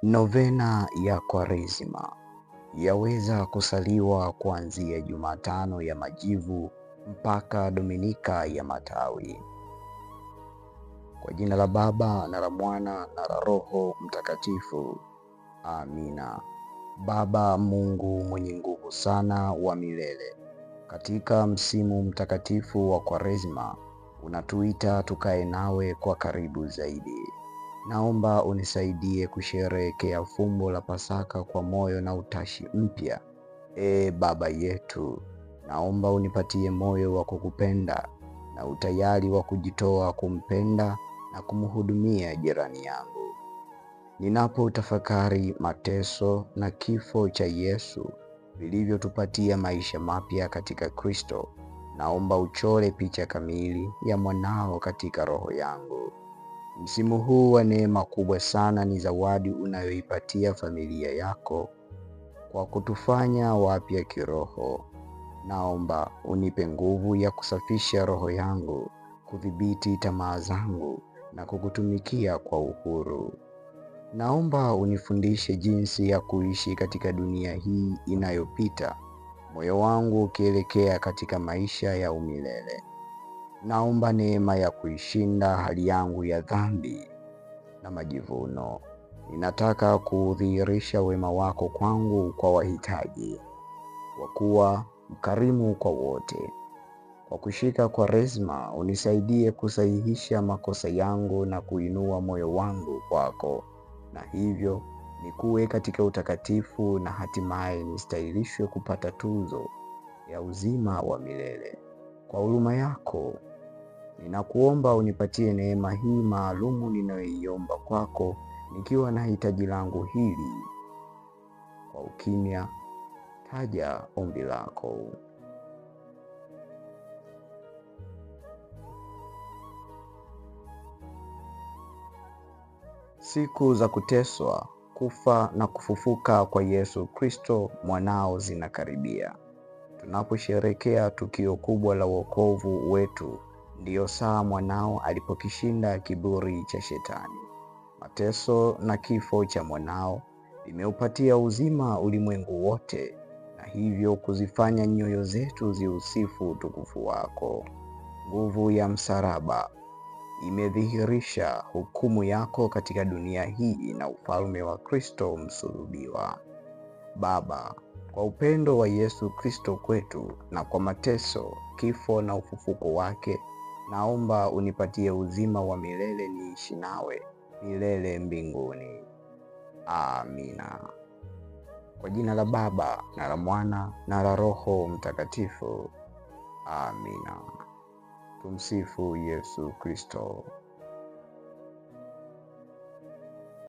Novena ya Kwaresima yaweza kusaliwa kuanzia Jumatano ya Majivu mpaka Dominika ya Matawi. Kwa jina la Baba na la Mwana na la Roho Mtakatifu. Amina. Baba Mungu mwenye nguvu sana wa milele, katika msimu mtakatifu wa Kwaresima unatuita tukae nawe kwa karibu zaidi. Naomba unisaidie kusherehekea fumbo la Pasaka kwa moyo na utashi mpya. Baba yetu, naomba unipatie moyo wa kukupenda na utayari wa kujitoa kumpenda na kumhudumia jirani yangu. Ninapotafakari mateso na kifo cha Yesu vilivyotupatia maisha mapya katika Kristo, naomba uchore picha kamili ya mwanao katika roho yangu. Msimu huu wa neema kubwa sana ni zawadi unayoipatia familia yako kwa kutufanya wapya kiroho. Naomba unipe nguvu ya kusafisha roho yangu, kudhibiti tamaa zangu na kukutumikia kwa uhuru. Naomba unifundishe jinsi ya kuishi katika dunia hii inayopita, moyo wangu ukielekea katika maisha ya umilele. Naomba neema ya kuishinda hali yangu ya dhambi na majivuno. Ninataka kudhihirisha wema wako kwangu kwa wahitaji, kwa kuwa mkarimu kwa wote. Kwa kushika Kwaresima unisaidie kusahihisha makosa yangu na kuinua moyo wangu kwako, na hivyo nikuwe katika utakatifu na hatimaye nistahilishwe kupata tuzo ya uzima wa milele. Kwa huruma yako ninakuomba unipatie neema hii maalumu ninayoiomba kwako, nikiwa na hitaji langu hili. Kwa ukimya, taja ombi lako. Siku za kuteswa, kufa na kufufuka kwa Yesu Kristo mwanao zinakaribia. Tunaposherehekea tukio kubwa la wokovu wetu, ndiyo saa mwanao alipokishinda kiburi cha Shetani. Mateso na kifo cha mwanao vimeupatia uzima ulimwengu wote, na hivyo kuzifanya nyoyo zetu ziusifu utukufu wako. Nguvu ya msalaba imedhihirisha hukumu yako katika dunia hii na ufalme wa Kristo msulubiwa. Baba, kwa upendo wa Yesu Kristo kwetu na kwa mateso, kifo na ufufuko wake, naomba unipatie uzima wa milele niishi nawe milele mbinguni. Amina. Kwa jina la Baba na la Mwana na la Roho Mtakatifu. Amina. Tumsifu Yesu Kristo.